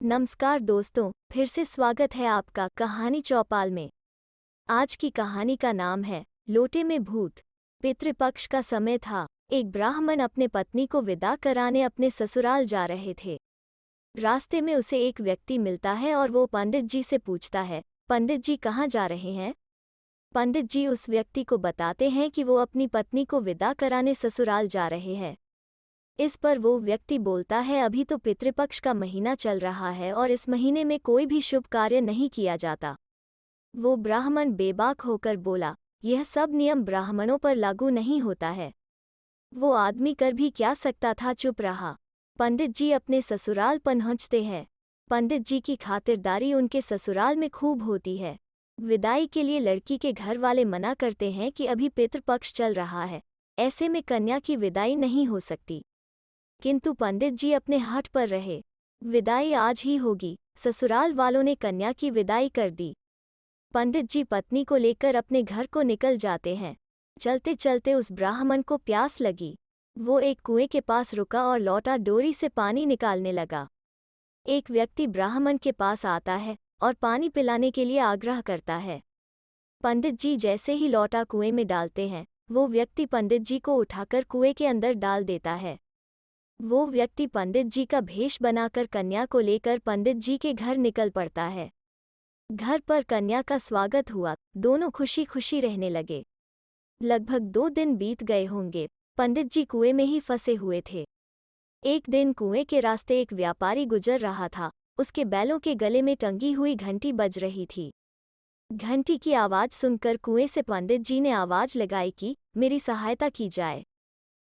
नमस्कार दोस्तों, फिर से स्वागत है आपका कहानी चौपाल में। आज की कहानी का नाम है लोटे में भूत। पितृपक्ष का समय था। एक ब्राह्मण अपने पत्नी को विदा कराने अपने ससुराल जा रहे थे। रास्ते में उसे एक व्यक्ति मिलता है और वो पंडित जी से पूछता है, पंडित जी कहाँ जा रहे हैं? पंडित जी उस व्यक्ति को बताते हैं कि वो अपनी पत्नी को विदा कराने ससुराल जा रहे हैं। इस पर वो व्यक्ति बोलता है, अभी तो पितृपक्ष का महीना चल रहा है और इस महीने में कोई भी शुभ कार्य नहीं किया जाता। वो ब्राह्मण बेबाक होकर बोला, यह सब नियम ब्राह्मणों पर लागू नहीं होता है। वो आदमी कर भी क्या सकता था, चुप रहा। पंडित जी अपने ससुराल पहुंचते हैं। पंडित जी की खातिरदारी उनके ससुराल में खूब होती है। विदाई के लिए लड़की के घर वाले मना करते हैं कि अभी पितृपक्ष चल रहा है, ऐसे में कन्या की विदाई नहीं हो सकती। किंतु पंडित जी अपने हठ पर रहे। विदाई आज ही होगी। ससुराल वालों ने कन्या की विदाई कर दी। पंडित जी पत्नी को लेकर अपने घर को निकल जाते हैं। चलते चलते उस ब्राह्मण को प्यास लगी। वो एक कुएं के पास रुका और लौटा डोरी से पानी निकालने लगा। एक व्यक्ति ब्राह्मण के पास आता है और पानी पिलाने के लिए आग्रह करता है। पंडित जी जैसे ही लौटा कुएं में डालते हैं, वो व्यक्ति पंडित जी को उठाकर कुएं के अंदर डाल देता है। वो व्यक्ति पंडित जी का भेष बनाकर कन्या को लेकर पंडित जी के घर निकल पड़ता है। घर पर कन्या का स्वागत हुआ। दोनों खुशी खुशी रहने लगे। लगभग 2 दिन बीत गए होंगे। पंडित जी कुएं में ही फंसे हुए थे। एक दिन कुएं के रास्ते एक व्यापारी गुजर रहा था। उसके बैलों के गले में टंगी हुई घंटी बज रही थी। घंटी की आवाज सुनकर कुएं से पंडित जी ने आवाज लगाई कि मेरी सहायता की जाए।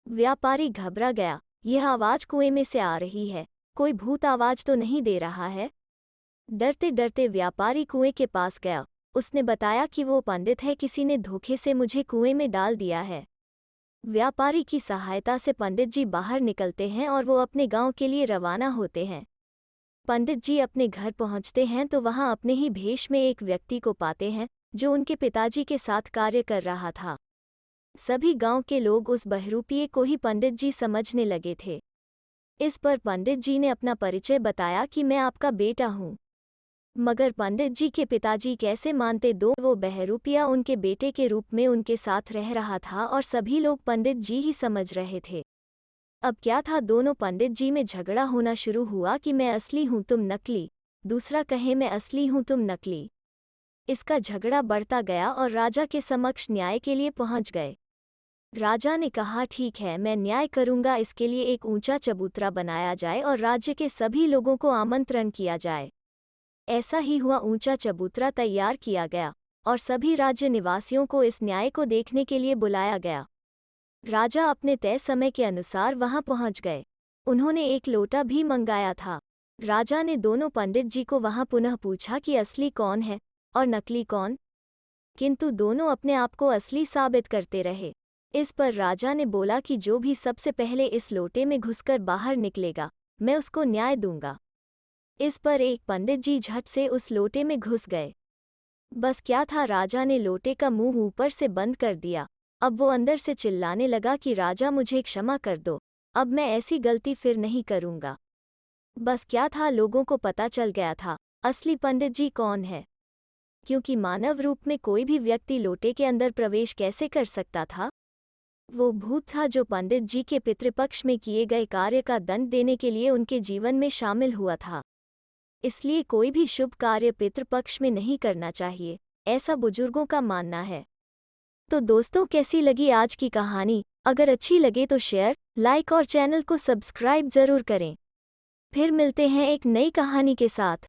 व्यापारी घबरा गया। यह आवाज कुएं में से आ रही है, कोई भूत आवाज तो नहीं दे रहा है। डरते डरते व्यापारी कुएं के पास गया। उसने बताया कि वो पंडित है, किसी ने धोखे से मुझे कुएं में डाल दिया है। व्यापारी की सहायता से पंडित जी बाहर निकलते हैं और वो अपने गांव के लिए रवाना होते हैं। पंडित जी अपने घर पहुंचते हैं तो वहां अपने ही भेष में एक व्यक्ति को पाते हैं जो उनके पिताजी के साथ कार्य कर रहा था। सभी गांव के लोग उस बहरूपिये को ही पंडित जी समझने लगे थे। इस पर पंडित जी ने अपना परिचय बताया कि मैं आपका बेटा हूँ। मगर पंडित जी के पिताजी कैसे मानते, दो वो बहरूपिया उनके बेटे के रूप में उनके साथ रह रहा था और सभी लोग पंडित जी ही समझ रहे थे। अब क्या था, दोनों पंडित जी में झगड़ा होना शुरू हुआ कि मैं असली हूँ तुम नकली, दूसरा कहे मैं असली हूँ तुम नकली। इसका झगड़ा बढ़ता गया और राजा के समक्ष न्याय के लिए पहुँच गए। राजा ने कहा, ठीक है, मैं न्याय करूंगा। इसके लिए एक ऊंचा चबूतरा बनाया जाए और राज्य के सभी लोगों को आमंत्रण किया जाए। ऐसा ही हुआ। ऊंचा चबूतरा तैयार किया गया और सभी राज्य निवासियों को इस न्याय को देखने के लिए बुलाया गया। राजा अपने तय समय के अनुसार वहां पहुंच गए। उन्होंने एक लोटा भी मंगाया था। राजा ने दोनों पंडित जी को वहां पुनः पूछा कि असली कौन है और नकली कौन, किंतु दोनों अपने आप को असली साबित करते रहे। इस पर राजा ने बोला कि जो भी सबसे पहले इस लोटे में घुसकर बाहर निकलेगा, मैं उसको न्याय दूंगा। इस पर एक पंडित जी झट से उस लोटे में घुस गए। बस क्या था, राजा ने लोटे का मुंह ऊपर से बंद कर दिया। अब वो अंदर से चिल्लाने लगा कि राजा मुझे क्षमा कर दो, अब मैं ऐसी गलती फिर नहीं करूंगा। बस क्या था, लोगों को पता चल गया था असली पंडित जी कौन है, क्योंकि मानव रूप में कोई भी व्यक्ति लोटे के अंदर प्रवेश कैसे कर सकता था। वो भूत था जो पंडित जी के पितृपक्ष में किए गए कार्य का दंड देने के लिए उनके जीवन में शामिल हुआ था। इसलिए कोई भी शुभ कार्य पितृपक्ष में नहीं करना चाहिए, ऐसा बुजुर्गों का मानना है। तो दोस्तों, कैसी लगी आज की कहानी? अगर अच्छी लगे तो शेयर, लाइक और चैनल को सब्सक्राइब जरूर करें। फिर मिलते हैं एक नई कहानी के साथ।